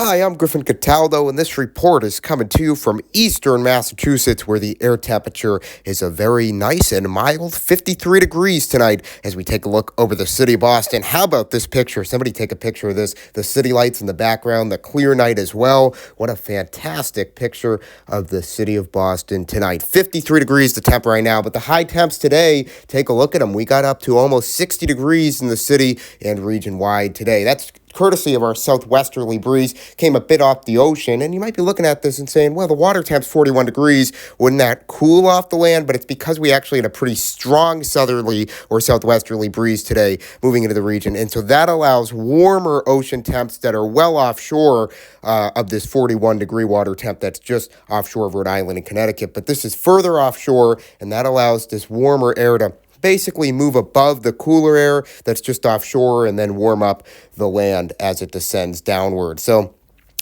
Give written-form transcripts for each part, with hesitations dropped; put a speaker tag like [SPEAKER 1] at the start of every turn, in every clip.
[SPEAKER 1] Hi, I'm Griffin Cataldo, and this report is coming to you from eastern Massachusetts, where the air temperature is a very nice and mild 53 degrees tonight as we take a look over the city of Boston. How about this picture? Somebody take a picture of this. The city lights in the background, the clear night as well. What a fantastic picture of the city of Boston tonight. 53 degrees the temp right now, but the high temps today, take a look at them. We got up to almost 60 degrees in the city and region-wide today. That's courtesy of our southwesterly breeze, came a bit off the ocean, and you might be looking at this and saying, well, the water temp's 41 degrees, wouldn't that cool off the land? But it's because we actually had a pretty strong southerly or southwesterly breeze today moving into the region, and so that allows warmer ocean temps that are well offshore of this 41 degree water temp that's just offshore of Rhode Island and Connecticut, but this is further offshore, and that allows this warmer air to basically move above the cooler air that's just offshore and then warm up the land as it descends downward. So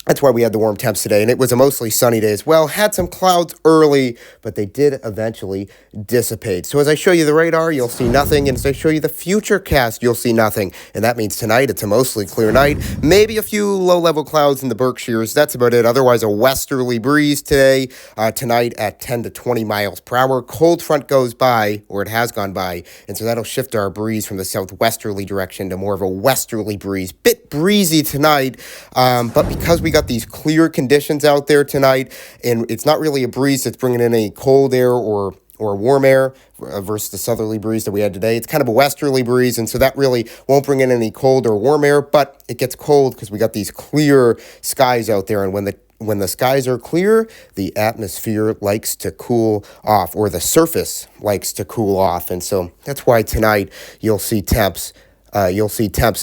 [SPEAKER 1] that's why we had the warm temps today, and it was a mostly sunny day as well. Had some clouds early, but they did eventually dissipate. So as I show you the radar, you'll see nothing, and as I show you the future cast, you'll see nothing. And that means tonight it's a mostly clear night, maybe a few low-level clouds in the Berkshires. That's about it. Otherwise, a westerly breeze today, tonight at 10 to 20 miles per hour. Cold front goes by, or it has gone by, and so that'll shift our breeze from the southwesterly direction to more of a westerly breeze. Bit breezy tonight, but because we got these clear conditions out there tonight, and it's not really a breeze that's bringing in any cold air or warm air versus the southerly breeze that we had today. It's kind of a westerly breeze, and so that really won't bring in any cold or warm air, but it gets cold because we got these clear skies out there, and when the skies are clear, the atmosphere likes to cool off, or the surface likes to cool off, and so that's why tonight you'll see temps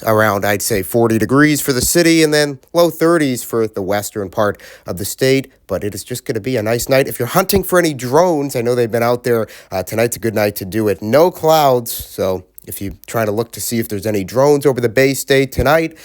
[SPEAKER 1] around, I'd say, 40 degrees for the city and then low 30s for the western part of the state. But it is just going to be a nice night. If you're hunting for any drones, I know they've been out there. Tonight's a good night to do it. No clouds, so if you try to look to see if there's any drones over the Bay State tonight,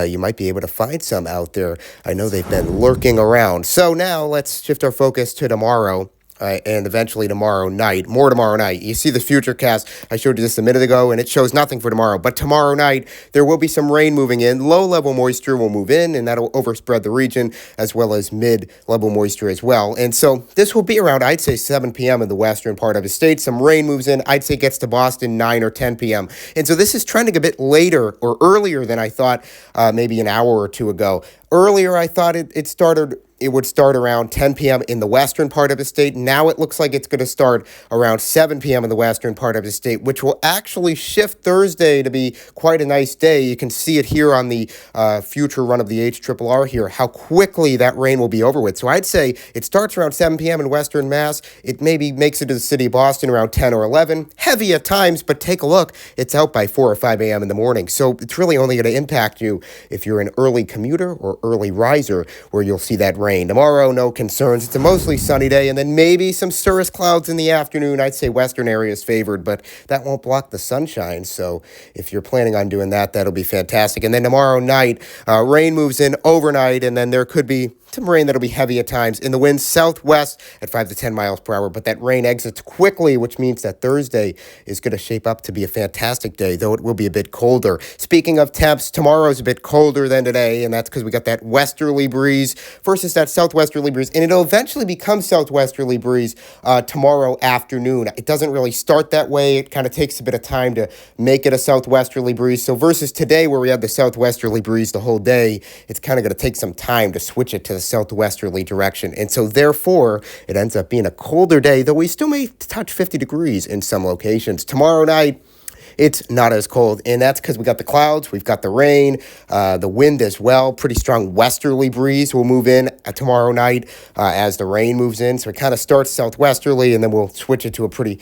[SPEAKER 1] you might be able to find some out there. I know they've been lurking around. So now let's shift our focus to tomorrow. And eventually tomorrow night, more tomorrow night. You see the future cast, I showed you this a minute ago, and it shows nothing for tomorrow. But tomorrow night, there will be some rain moving in. Low-level moisture will move in, and that'll overspread the region, as well as mid-level moisture as well. And so this will be around, I'd say, 7 p.m. in the western part of the state. Some rain moves in. I'd say gets to Boston 9 or 10 p.m. And so this is trending a bit later or earlier than I thought maybe an hour or two ago. Earlier, I thought it would start around 10 p.m. in the western part of the state. Now it looks like it's going to start around 7 p.m. in the western part of the state, which will actually shift Thursday to be quite a nice day. You can see it here on the future run of the HRRR here, how quickly that rain will be over with. So I'd say it starts around 7 p.m. in western Mass. It maybe makes it to the city of Boston around 10 or 11. Heavy at times, but take a look. It's out by 4 or 5 a.m. in the morning. So it's really only going to impact you if you're an early commuter or early riser where you'll see that rain. Tomorrow, no concerns. It's a mostly sunny day, and then maybe some cirrus clouds in the afternoon. I'd say western areas favored, but that won't block the sunshine. So if you're planning on doing that, that'll be fantastic. And then tomorrow night, rain moves in overnight, and then there could be some rain that'll be heavy at times in the wind southwest at 5 to 10 miles per hour, but that rain exits quickly, which means that Thursday is going to shape up to be a fantastic day, though it will be a bit colder. Speaking of temps, tomorrow's a bit colder than today, and that's because we got that westerly breeze versus that southwesterly breeze, and it'll eventually become southwesterly breeze tomorrow afternoon. It doesn't really start that way. It kind of takes a bit of time to make it a southwesterly breeze. So versus today where we had the southwesterly breeze the whole day, it's kind of going to take some time to switch it to the southwesterly direction. And so therefore, it ends up being a colder day, though we still may touch 50 degrees in some locations. Tomorrow night, it's not as cold, and that's because we got the clouds, we've got the rain, the wind as well. Pretty strong westerly breeze will move in tomorrow night as the rain moves in. So it kind of starts southwesterly, and then we'll switch it to a pretty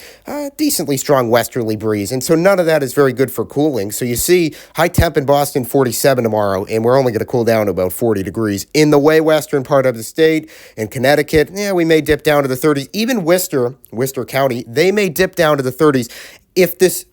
[SPEAKER 1] decently strong westerly breeze. And so none of that is very good for cooling. So you see high temp in Boston, 47 tomorrow, and we're only going to cool down to about 40 degrees. In the way western part of the state, in Connecticut, we may dip down to the 30s. Even Worcester County, they may dip down to the 30s. If this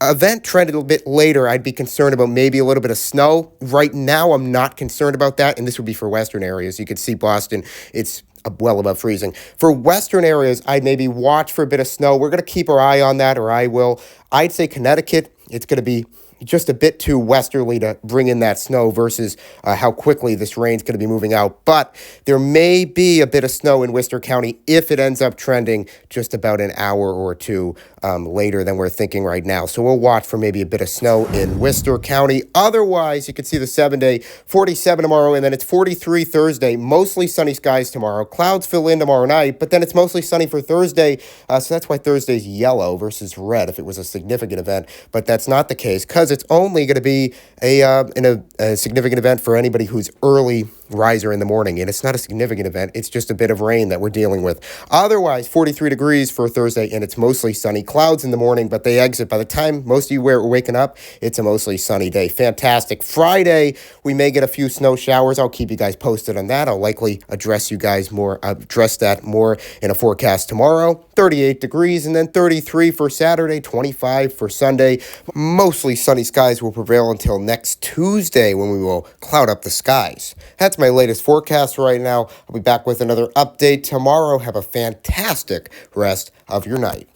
[SPEAKER 1] event trended a bit later, I'd be concerned about maybe a little bit of snow. Right now, I'm not concerned about that, and this would be for western areas. You can see Boston, it's well above freezing. For western areas, I'd maybe watch for a bit of snow. We're going to keep our eye on that, or I will. I'd say Connecticut, it's going to be just a bit too westerly to bring in that snow versus how quickly this rain's going to be moving out. But there may be a bit of snow in Worcester County if it ends up trending just about an hour or two later than we're thinking right now. So we'll watch for maybe a bit of snow in Worcester County. Otherwise, you can see the 7-day, 47 tomorrow, and then it's 43 Thursday. Mostly sunny skies tomorrow. Clouds fill in tomorrow night, but then it's mostly sunny for Thursday. So that's why Thursday's yellow versus red if it was a significant event. But that's not the case because it's only going to be a significant event for anybody who's early riser in the morning, and it's not a significant event. It's just a bit of rain that we're dealing with. Otherwise, 43 degrees for Thursday, and it's mostly sunny. Clouds in the morning, but they exit. By the time most of you are waking up, it's a mostly sunny day. Fantastic. Friday, we may get a few snow showers. I'll keep you guys posted on that. I'll likely address that more in a forecast tomorrow. 38 degrees, and then 33 for Saturday, 25 for Sunday. Mostly sunny skies will prevail until next Tuesday when we will cloud up the skies. That's my latest forecast right now. I'll be back with another update tomorrow. Have a fantastic rest of your night.